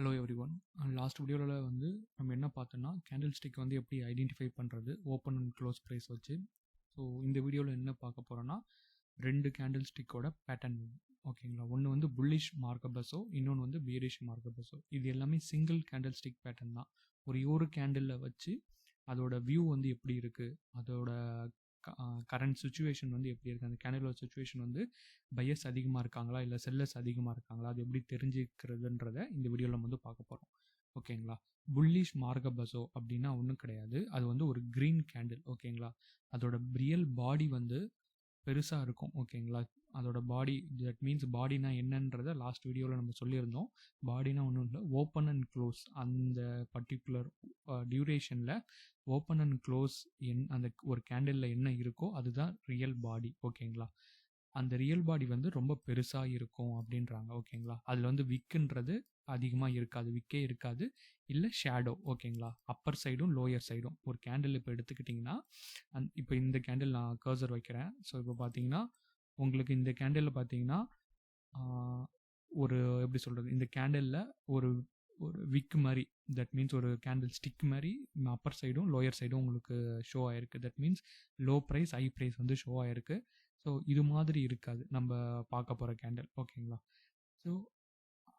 Hello every one. Last வீடியோவில் வந்து நம்ம என்ன பார்த்தோன்னா கேண்டில் ஸ்டிக் வந்து எப்படி ஐடென்டிஃபை பண்ணுறது ஓப்பன் அண்ட் க்ளோஸ் ப்ரைஸ் வச்சு. ஸோ இந்த வீடியோவில் என்ன பார்க்க போகிறோன்னா 2 கேண்டில் ஸ்டிக்கோட பேட்டர்ன். ஓகேங்களா, ஒன்று வந்து புல்லிஷ் மார்க்கபஸோ, இன்னொன்று வந்து பியரிஷ் மார்க்கபஸோ. இது எல்லாமே சிங்கிள் கேண்டில் ஸ்டிக் பேட்டர்ன் தான். ஒரு கேண்டிலில் வச்சு அதோட வியூ வந்து எப்படி இருக்குது, அதோட கரண்ட் சுச்சுவேஷன் வந்து எப்படி இருக்குது, அந்த கேண்டிலோட சுச்சுவேஷன் வந்து பையர்ஸ் அதிகமாக இருக்காங்களா இல்லை செல்லர்ஸ் அதிகமாக இருக்காங்களா, அது எப்படி தெரிஞ்சுக்கிறதுன்றத இந்த வீடியோவில் நம்ம வந்து பார்க்க போகிறோம். ஓகேங்களா, புல்லிஷ் மார்கபஸோ அப்படின்னா ஒன்றும் கிடையாது, அது வந்து ஒரு க்ரீன் கேண்டில். ஓகேங்களா, அதோட ரியல் பாடி வந்து பெருசாக இருக்கும். ஓகேங்களா, அதோட பாடி, தட் மீன்ஸ் பாடினா என்னன்றதை லாஸ்ட் வீடியோவில் நம்ம சொல்லியிருந்தோம். பாடினா ஒன்றும் இல்லை, ஓப்பன் அண்ட் க்ளோஸ். அந்த பர்டிகுலர் டியூரேஷனில் ஓப்பன் அண்ட் க்ளோஸ் அந்த ஒரு கேண்டிலில் என்ன இருக்கோ அதுதான் ரியல் பாடி. ஓகேங்களா, அந்த ரியல் பாடி வந்து ரொம்ப பெருசாக இருக்கும் அப்படின்றாங்க. ஓகேங்களா, அதில் வந்து விக்குன்றது அதிகமாக இருக்காது, விக்கே இருக்காது, இல்லை ஷேடோ. ஓகேங்களா, அப்பர் சைடும் லோயர் சைடும் ஒரு கேண்டில் இப்போ எடுத்துக்கிட்டிங்கன்னா, இப்போ இந்த கேண்டில் நான் கர்சர் வைக்கிறேன். ஸோ இப்போ பார்த்தீங்கன்னா உங்களுக்கு இந்த கேண்டிலில் பார்த்தீங்கன்னா ஒரு எப்படி சொல்கிறது, இந்த கேண்டிலில் ஒரு ஒரு விக் மாதிரி, தட் மீன்ஸ் ஒரு கேண்டில் ஸ்டிக் மாதிரி அப்பர் சைடும் லோயர் சைடும் உங்களுக்கு ஷோ ஆகிருக்கு. That means low price high price வந்து ஷோ ஆகிருக்கு. ஸோ இது மாதிரி இருக்காது நம்ம பார்க்க போகிற கேண்டில். ஓகேங்களா, ஸோ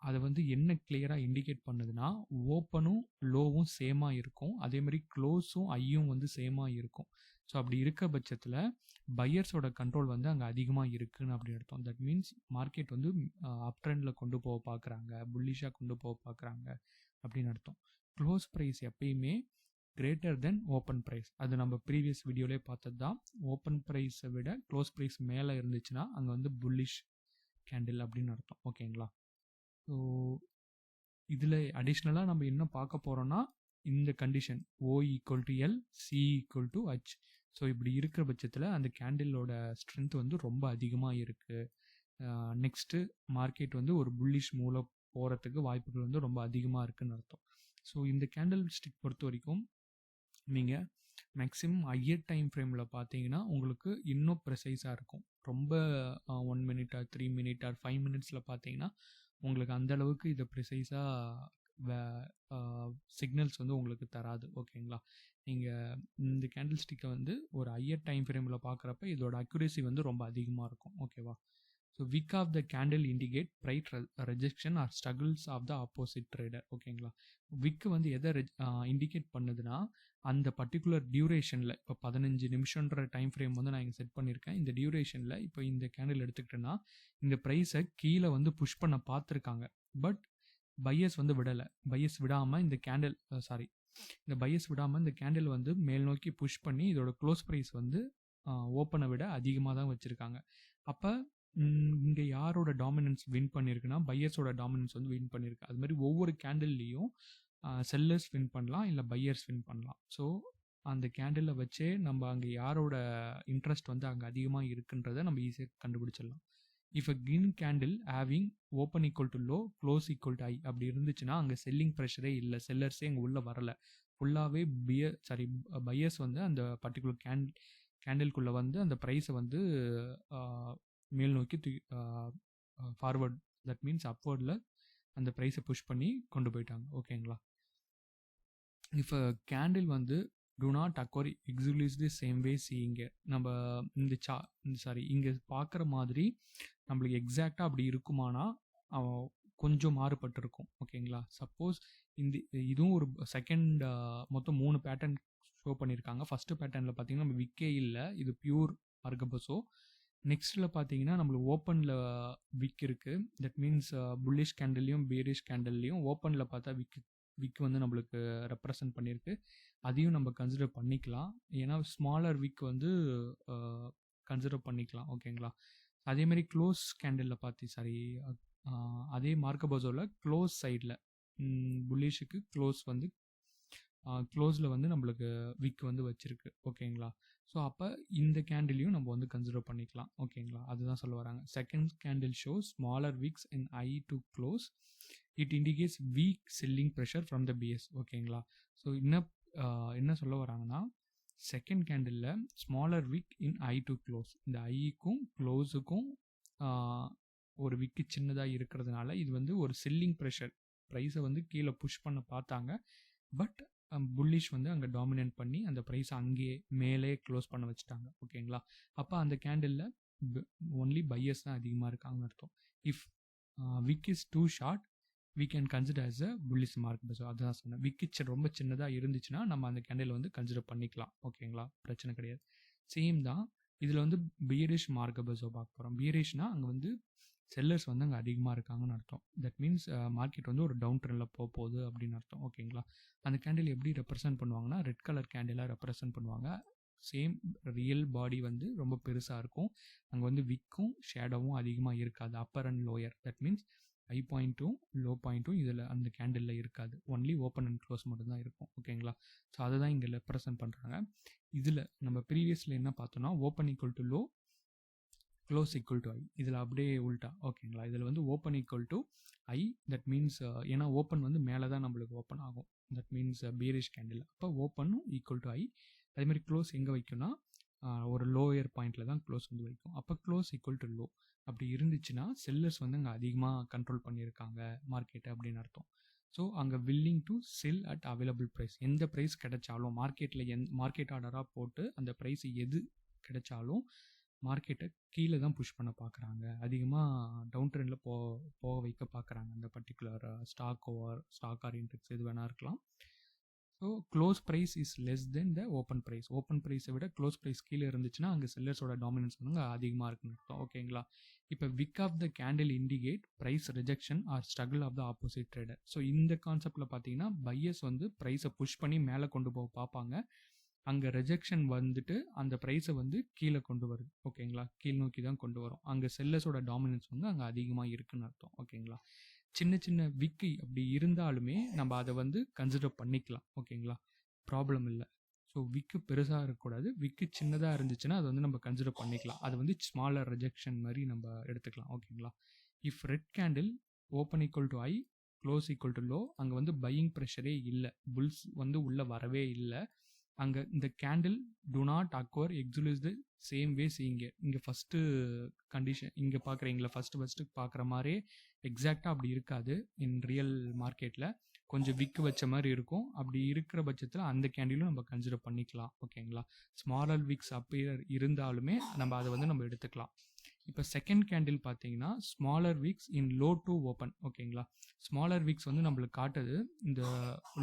அதை வந்து என்ன கிளியராக இண்டிகேட் பண்ணுதுன்னா ஓப்பனும் லோவும் சேமாக இருக்கும், அதே மாதிரி க்ளோஸும் ஐயும் வந்து சேமாக இருக்கும். ஸோ அப்படி இருக்க பட்சத்தில் பையர்ஸோட கண்ட்ரோல் வந்து அங்கே அதிகமாக இருக்குன்னு அப்படி அர்த்தம். தட் மீன்ஸ் மார்க்கெட் வந்து அப் ட்ரெண்டில் கொண்டு போக பார்க்குறாங்க, புல்லிஷாக கொண்டு போக பார்க்குறாங்க அப்படின்னு அர்த்தம். க்ளோஸ் ப்ரைஸ் எப்பயுமே கிரேட்டர் தென் ஓப்பன் ப்ரைஸ். அது நம்ம ப்ரீவியஸ் வீடியோலே பார்த்தது தான். ஓப்பன் ப்ரைஸை விட க்ளோஸ் ப்ரைஸ் மேலே இருந்துச்சுன்னா அங்கே வந்து புல்லிஷ் கேண்டில் அப்படின்னு அர்த்தம். ஓகேங்களா, ஸோ இதில் அடிஷ்னலாக நம்ம என்ன பார்க்க போகிறோன்னா இந்த condition O = L, C = H. So இப்படி இருக்கிற பட்சத்தில் அந்த கேண்டிலோட ஸ்ட்ரென்த் வந்து ரொம்ப அதிகமாக இருக்குது. நெக்ஸ்ட்டு மார்க்கெட் வந்து ஒரு புல்லிஷ் மூலம் போகிறதுக்கு வாய்ப்புகள் வந்து ரொம்ப அதிகமாக இருக்குதுன்னு அர்த்தம். ஸோ இந்த கேண்டில் ஸ்டிக் பொறுத்த வரைக்கும் நீங்கள் மேக்ஸிமம் ஹையர் டைம் ஃப்ரேமில் பார்த்தீங்கன்னா உங்களுக்கு இன்னும் ப்ரெசைஸாக இருக்கும். ரொம்ப 1 minute or 3 minute or 5 minutes பார்த்தீங்கன்னா உங்களுக்கு அந்தளவுக்கு இதை ப்ரிசைஸாக சிக்னல்ஸ் வந்து உங்களுக்கு தராது. ஓகேங்களா, நீங்கள் இந்த கேண்டில் ஸ்டிக்கை வந்து ஒரு ஹையர் டைம் ஃப்ரேமில் பார்க்குறப்ப இதோட அக்யூரேசி வந்து ரொம்ப அதிகமாக இருக்கும். ஓகேவா, so wick of the candle indicate price rejection or struggles of the opposite trader. ஓகேங்களா, விக்கு வந்து எதை இண்டிகேட் பண்ணுதுன்னா அந்த பர்டிகுலர் டியூரேஷனில், இப்போ 15 நிமிஷன்ற டைம் ஃப்ரேம் வந்து நான் இங்கே செட் பண்ணியிருக்கேன். இந்த டியூரேஷனில் இப்போ இந்த கேண்டில் எடுத்துக்கிட்டேன்னா இந்த ப்ரைஸை கீழே வந்து புஷ் பண்ண பார்த்துருக்காங்க, பட் பையர்ஸ் வந்து விடலை. பையர்ஸ் விடாமல் இந்த கேண்டில் இந்த கேண்டில் வந்து மேல் நோக்கி புஷ் பண்ணி இதோட க்ளோஸ் ப்ரைஸ் வந்து ஓப்பனை விட அதிகமாக தான் வச்சுருக்காங்க. அப்போ இங்கே யாரோட டாமினன்ஸ் வின் பண்ணியிருக்குன்னா பையர்ஸோட டாமினன்ஸ் வந்து வின் பண்ணியிருக்கு. அது மாதிரி ஒவ்வொரு கேண்டில்லையும் செல்லர்ஸ் வின் பண்ணலாம், இல்லை பையர்ஸ் வின் பண்ணலாம். ஸோ அந்த கேண்டிலை வச்சே நம்ம அங்கே யாரோட இன்ட்ரெஸ்ட் வந்து அங்கே அதிகமாக இருக்குன்றதை நம்ம ஈஸியாக கண்டுபிடிச்சிடலாம். If a green candle having open = low, close = high அப்படி இருந்துச்சுன்னா அங்கே செல்லிங் ப்ரெஷரே இல்லை, செல்லர்ஸே அங்கே உள்ளே வரலை. ஃபுல்லாகவே பையர்ஸ் வந்து அந்த பர்டிகுலர் கேண்டில்குள்ளே வந்து அந்த ப்ரைஸை வந்து மேல் நோக்கி ஃபார்வர்ட், தட் மீன்ஸ் அப்வர்டில் அந்த ப்ரைஸை புஷ் பண்ணி கொண்டு போயிட்டாங்க. ஓகேங்களா, இப்போ கேண்டில் வந்து do not occur exactly same way. இங்கே நம்ம இங்கே பார்க்குற மாதிரி நம்மளுக்கு எக்ஸாக்டாக அப்படி இருக்குமானா கொஞ்சம் மாறுபட்டிருக்கும். ஓகேங்களா, சப்போஸ் இதுவும் ஒரு செகண்ட், மொத்தம் 3 பேட்டர்ன் ஷோ பண்ணியிருக்காங்க. ஃபஸ்ட்டு பேட்டர்னில் பார்த்தீங்கன்னா நம்ம விக்கே இல்லை, இது பியூர் மார்கபஸோ. நெக்ஸ்ட்டில் பார்த்தீங்கன்னா நம்மளுக்கு ஓப்பனில் விக் இருக்குது. தட் மீன்ஸ் புல்லிஷ் கேண்டில்லையும் பியரிஷ் கேண்டில்லையும் ஓப்பனில் பார்த்தா விக் வந்து நம்மளுக்கு ரெப்ரசன்ட் பண்ணியிருக்கு. அதையும் நம்ம கன்சிடர் பண்ணிக்கலாம், ஏன்னா ஸ்மாலர் விக் வந்து கன்சிடர் பண்ணிக்கலாம். ஓகேங்களா, அதேமாதிரி க்ளோஸ் கேண்டிலில் அதே மார்கபஸோவில் க்ளோஸ் சைடில் புல்லிஷுக்கு க்ளோஸில் வந்து நம்மளுக்கு விக் வந்து வச்சுருக்கு. ஓகேங்களா, ஸோ அப்போ இந்த கேண்டிலையும் நம்ம வந்து கன்சிடர் பண்ணிக்கலாம். ஓகேங்களா, அதுதான் சொல்ல வராங்க. Second candle shows smaller wicks in high to close, it indicates weak selling pressure from the bears. ஓகேங்களா, ஸோ என்ன சொல்ல வராங்கன்னா செகண்ட் கேண்டிலில் smaller wick in high to close, இந்த ஐக்கும் க்ளோஸுக்கும் ஒரு விக்கு சின்னதாக இருக்கிறதுனால இது வந்து ஒரு செல்லிங் ப்ரெஷர் ப்ரைஸை வந்து கீழே புஷ் பண்ண பார்த்தாங்க. பட் புல்லிஷ் வந்து அங்கே டாமினேட் பண்ணி அந்த ப்ரைஸை அங்கேயே மேலே க்ளோஸ் பண்ண வச்சுட்டாங்க. ஓகேங்களா? அப்போ அந்த கேண்டிலில் ஒன்லி பையர்ஸ் தான் அதிகமாக இருக்காங்கன்னு அர்த்தம். If wick is too short we can consider as a bullish market bezo. அதான் சொன்னேன். விக் ரொம்ப சின்னதாக இருந்துச்சுன்னா நம்ம அந்த கேண்டில் வந்து கன்சிடர் பண்ணிக்கலாம். ஓகேங்களா? பிரச்சனை கிடையாது. சேம் தான் இதில் வந்து பியரிஷ் மார்க்கெட் பெஸோ பார்க்க போகிறோம். பியரிஷ்னா அங்கே வந்து செல்லர்ஸ் வந்து அங்கே அதிகமாக இருக்காங்கன்னு அர்த்தம். தட் மீன்ஸ் மார்க்கெட் வந்து ஒரு டவுன் ட்ரெண்டில் போகுது அப்படின்னு அர்த்தம். ஓகேங்களா? அந்த கேண்டில் எப்படி ரெப்ரசென்ட் பண்ணுவாங்கன்னா ரெட் கலர் கேண்டிலாக ரெப்ரசென்ட் பண்ணுவாங்க. சேம் ரியல் பாடி வந்து ரொம்ப பெருசாக இருக்கும். அங்கே வந்து விக்கும் ஷேடோவும் அதிகமாக இருக்காது. Upper and lower. That means high பாயிண்ட்டும் லோ பாயிண்ட்டும் இதில் அந்த கேண்டிலில் இருக்காது. ஒன்லி ஓப்பன் அண்ட் க்ளோஸ் மட்டும் தான் இருக்கும். ஓகேங்களா? ஸோ அதை தான் இங்கே ரெப்ரசென்ட் பண்ணுறாங்க. இதில் நம்ம ப்ரீவியஸில் என்ன பார்த்தோம்னா open equal to low, close equal to high. இதில் அப்படியே உல்ட்டா. ஓகேங்களா? இதில் வந்து open equal to high. That means ஏன்னா ஓப்பன் வந்து மேலே தான் நம்மளுக்கு ஓப்பன் ஆகும். That means bearish candle. அப்போ ஓப்பனும் ஈக்குவல் டு ஐ. அதேமாதிரி க்ளோஸ் எங்கே வைக்கும்னா ஒரு லோயர் பாயிண்டில் தான் க்ளோஸ் வந்து வைக்கும். அப்போ க்ளோஸ் ஈக்குவல் டு லோ அப்படி இருந்துச்சுன்னா செல்லர்ஸ் வந்து அங்கே அதிகமாக கண்ட்ரோல் பண்ணியிருக்காங்க மார்க்கெட்டை அப்படின்னு அர்த்தம். ஸோ அங்கே willing to sell at available price. எந்த ப்ரைஸ் கிடைச்சாலும் மார்க்கெட்டில் மார்க்கெட் ஆர்டராக போட்டு அந்த ப்ரைஸ் எது கிடைச்சாலும் மார்க்கெட்டை கீழே தான் புஷ் பண்ண பார்க்குறாங்க. அதிகமாக டவுன் ட்ரெண்டில் போக வைக்க பார்க்குறாங்க. அந்த பர்டிகுலர் ஸ்டாக் ஆர் இண்டெக்ஸ் எது வேணா இருக்கலாம். So close price is less than the open price. Open ப்ரைஸை விட க்ளோஸ் ப்ரைஸ் கீழே இருந்துச்சுன்னா அங்கே செல்லர்ஸோட டாமினன்ஸ் வந்து அதிகமாக இருக்குன்னு அர்த்தம். ஓகேங்களா? இப்போ wick of the candle indicate price rejection or struggle of the opposite trader. So இந்த கான்செப்டில் பார்த்தீங்கன்னா பையர்ஸ் வந்து ப்ரைஸை புஷ் பண்ணி மேலே கொண்டு போக பார்ப்பாங்க. அங்கே ரிஜெக்ஷன் வந்துட்டு அந்த ப்ரைஸை வந்து கீழே கொண்டு வருது. ஓகேங்களா? கீழ் நோக்கி தான் கொண்டு வரும். அங்கே செல்லர்ஸோட டாமினன்ஸ் வந்து அங்கே அதிகமாக இருக்குன்னு அர்த்தம். ஓகேங்களா? சின்ன சின்ன விக்கு அப்படி இருந்தாலுமே நம்ம அதை வந்து கன்சிடர் பண்ணிக்கலாம். ஓகேங்களா? ப்ராப்ளம் இல்லை. ஸோ விக்கு பெருசாக இருக்கக்கூடாது. விக்கு சின்னதாக இருந்துச்சுன்னா அதை வந்து நம்ம கன்சிடர் பண்ணிக்கலாம். அது வந்து ஸ்மாலர் ரிஜெக்ஷன் மாதிரி நம்ம எடுத்துக்கலாம். ஓகேங்களா? If red candle open equal to I, close equal to low, அங்கே வந்து பையிங் ப்ரெஷரே இல்லை. புல்ஸ் வந்து உள்ளே வரவே இல்லை. அங்கே இந்த கேண்டில் டு நாட் அக்வர் எக்ஸுலிஸ் த சேம் வே சீங்க. இங்கே ஃபஸ்ட்டு கண்டிஷன் இங்கே பார்க்குறீங்களா? ஃபஸ்ட்டு பார்க்குற மாதிரியே எக்ஸாக்டாக அப்படி இருக்காது. இன் ரியல் மார்க்கெட்டில் கொஞ்சம் விக்கு வச்ச மாதிரி இருக்கும். அப்படி இருக்கிற பட்சத்தில் அந்த கேண்டிலும் நம்ம கன்சிடர் பண்ணிக்கலாம். ஓகேங்களா? ஸ்மாலர் விக்ஸ் அப்பியர் இருந்தாலுமே நம்ம அதை வந்து நம்ம எடுத்துக்கலாம். இப்போ செகண்ட் கேண்டில் பார்த்தீங்கன்னா smaller wicks in low to open. ஓகேங்களா? ஸ்மாலர் விக்ஸ் வந்து நம்மளுக்கு காட்டுது இந்த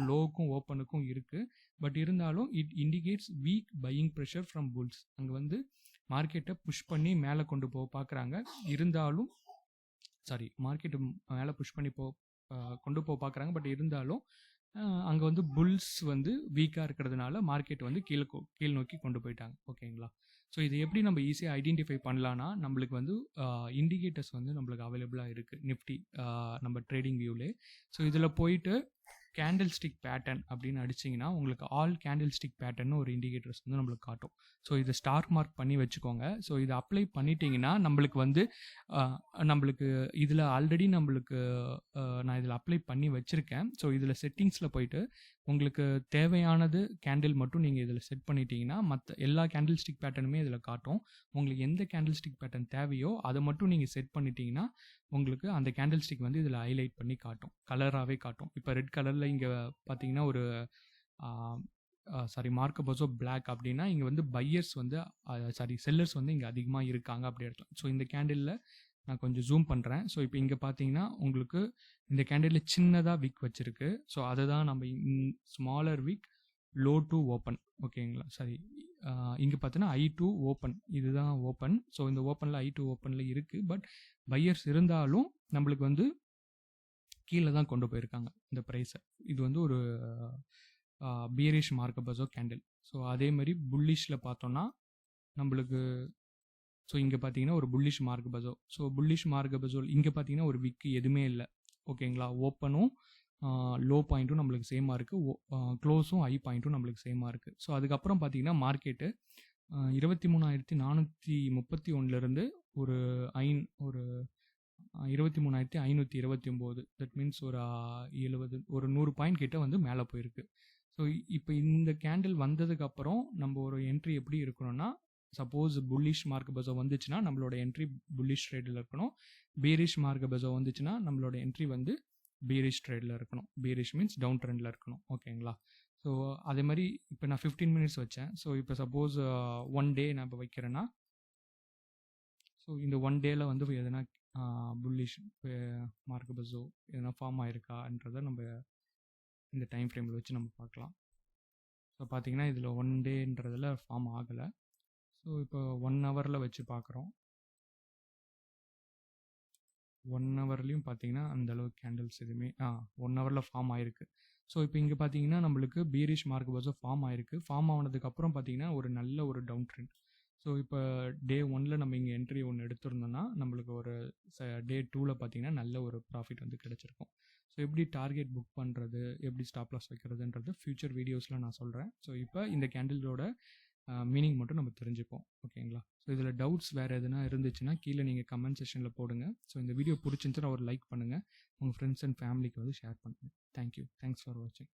லோவுக்கும் ஓப்பனுக்கும் இருக்குது. பட் இருந்தாலும் it indicates weak buying pressure from bulls. அங்கே வந்து மார்க்கெட்டை புஷ் பண்ணி மேலே கொண்டு போக பார்க்குறாங்க. இருந்தாலும் மார்க்கெட்டு மேலே புஷ் பண்ணி கொண்டு போக பார்க்குறாங்க. பட் இருந்தாலும் அங்கே வந்து புல்ஸ் வந்து வீக்காக இருக்கிறதுனால மார்க்கெட் வந்து கீழ் நோக்கி கொண்டு போயிட்டாங்க. ஓகேங்களா? ஸோ இது எப்படி நம்ம ஈஸியாக ஐடென்டிஃபை பண்ணலான்னா நம்மளுக்கு வந்து இண்டிகேட்டர்ஸ் வந்து நம்மளுக்கு அவைலபிளாக இருக்குது நிஃப்டி நம்ம ட்ரேடிங் வியூலே. ஸோ இதில் போயிட்டு கேண்டில் ஸ்டிக் பேட்டர்ன் அப்படின்னு அடிச்சிங்கன்னா உங்களுக்கு ஆல் கேண்டில் ஸ்டிக் பேட்டர்னு ஒரு இண்டிகேட்டர்ஸ் வந்து நம்மளுக்கு காட்டும். ஸோ இதை ஸ்டார் மார்க் பண்ணி வச்சுக்கோங்க. ஸோ இதை அப்ளை பண்ணிட்டீங்கன்னா நம்மளுக்கு வந்து நம்மளுக்கு இதில் ஆல்ரெடி நம்மளுக்கு நான் இதில் அப்ளை பண்ணி வச்சுருக்கேன். ஸோ இதில் செட்டிங்ஸில் போயிட்டு உங்களுக்கு தேவையானது கேண்டில் மட்டும் நீங்கள் இதில் செட் பண்ணிட்டீங்கன்னா மற்ற எல்லா கேண்டில் ஸ்டிக் பேட்டர்னுமே இதில் காட்டும். உங்களுக்கு எந்த கேண்டில் ஸ்டிக் பேட்டர்ன் தேவையோ அதை மட்டும் நீங்கள் செட் பண்ணிட்டீங்கன்னா உங்களுக்கு அந்த கேண்டில் ஸ்டிக் வந்து இதில் ஹைலைட் பண்ணி காட்டும். கலராகவே காட்டும். இப்போ ரெட் கலரில் இங்கே பார்த்தீங்கன்னா ஒரு மார்க்கெட் பெஸோ பிளாக் அப்படின்னா இங்கே வந்து பையர்ஸ் வந்து செல்லர்ஸ் வந்து இங்கே அதிகமாக இருக்காங்க அப்படி எடுக்கலாம். ஸோ இந்த கேண்டிலில் நான் கொஞ்சம் ஜூம் பண்ணுறேன். ஸோ இப்போ இங்கே பார்த்தீங்கன்னா உங்களுக்கு இந்த கேண்டிலில் சின்னதாக விக் வச்சுருக்கு. ஸோ அதை தான் நம்ம smaller wick low to open. ஓகேங்களா? இங்கே பார்த்தீங்கன்னா ஐ டு ஓப்பன், இதுதான் ஓப்பன். ஸோ இந்த ஓப்பனில் ஐ டு ஓப்பனில் இருக்குது. பட் பையர்ஸ் இருந்தாலும் நம்மளுக்கு வந்து கீழே தான் கொண்டு போயிருக்காங்க இந்த ப்ரைஸை. இது வந்து ஒரு bearish market base candle. So அதே மாதிரி புல்லிஷில் பார்த்தோன்னா நம்மளுக்கு இங்கே பார்த்தீங்கன்னா ஒரு bullish market base. So bullish market base இங்கே பார்த்தீங்கன்னா ஒரு விக்கு எதுவுமே இல்லை. ஓகேங்களா? ஓப்பனும் லோ பாயிண்ட்டும் நம்மளுக்கு சேமாக இருக்குது. க்ளோஸும் ஹை பாயிண்ட்டும் நம்மளுக்கு சேமாக இருக்குது. ஸோ அதுக்கப்புறம் பார்த்தீங்கன்னா மார்க்கெட்டு 23,431 ஒரு 23,529. தட் மீன்ஸ் ஒரு 100 பாயிண்ட் கிட்ட வந்து மேலே போயிருக்கு. ஸோ இப்போ இந்த கேண்டில் வந்ததுக்கப்புறம் நம்ம ஒரு என்ட்ரி எப்படி இருக்கணும்னா சப்போஸ் புல்லிஷ் மார்க்கெட் பெஸோ வந்துச்சுன்னா நம்மளோட என்ட்ரி புல்லிஷ் ட்ரேடில் இருக்கணும். பேரிஷ் மார்க்கெட் பெஸோ வந்துச்சுன்னா நம்மளோட என்ட்ரி வந்து பீரிஷ் ட்ரேடில் இருக்கணும். பீரிஷ் மீன்ஸ் டவுன் ட்ரெண்டில் இருக்கணும். ஓகேங்களா? ஸோ அதே மாதிரி இப்போ நான் 15 மினிட்ஸ் வச்சேன். ஸோ இப்போ சப்போஸ் 1 டே நான் இப்போ வைக்கிறேன்னா, ஸோ இந்த 1 டேல வந்து எதனா புல்லிஷ் மார்க்கெட் பஸ்ஸோ எதனா ஃபார்ம் ஆயிருக்கான்றதை நம்ம இந்த டைம் ஃப்ரேமில் வச்சு நம்ம பார்க்கலாம். ஸோ பார்த்தீங்கன்னா இதில் 1 டேன்றதில் ஃபார்ம் ஆகலை. ஸோ இப்போ 1 ஹவரில் வச்சு பார்க்குறோம். 1 ஹவர்லேயும் பார்த்தீங்கன்னா அந்தளவுக்கு கேண்டில்ஸ் எதுவுமே 1 ஹவரில் ஃபார்ம் ஆயிருக்கு. ஸோ இப்போ இங்கே பார்த்தீங்கன்னா நம்மளுக்கு பீரிஷ் மார்க்கெட் பஸ்ஸோ ஃபார்ம் ஆயிருக்கு. ஃபார்ம் ஆனதுக்கப்புறம் பார்த்தீங்கன்னா ஒரு நல்ல ஒரு டவுன் ட்ரெண்ட். ஸோ இப்போ டே 1ல் நம்ம இங்கே என்ட்ரி ஒன்று எடுத்திருந்தோம்னா நம்மளுக்கு ஒரு டே 2ல் பார்த்தீங்கன்னா நல்ல ஒரு ப்ராஃபிட் வந்து கிடச்சிருக்கும். ஸோ எப்படி டார்கெட் புக் பண்ணுறது, எப்படி ஸ்டாப் லாஸ் வைக்கிறதுன்றது ஃபியூச்சர் வீடியோஸில் நான் சொல்கிறேன். ஸோ இப்போ இந்த கேண்டிலோட மீனிங் மட்டும் நம்ம தெரிஞ்சுப்போம். ஓகேங்களா? ஸோ இதில் டவுட்ஸ் வேறு எதுனா இருந்துச்சுன்னா கீழே நீங்கள் கமெண்ட் செக்ஷனில் போடுங்க. ஸோ இந்த வீடியோ பிடிச்சிருந்துச்சுன்னா ஒரு லைக் பண்ணுங்கள். உங்கள் ஃப்ரெண்ட்ஸ் அண்ட் ஃபேமிலிக்கு வந்து ஷேர் பண்ணுங்கள். தேங்க்யூ. தேங்க்ஸ் ஃபார் வாட்சிங்.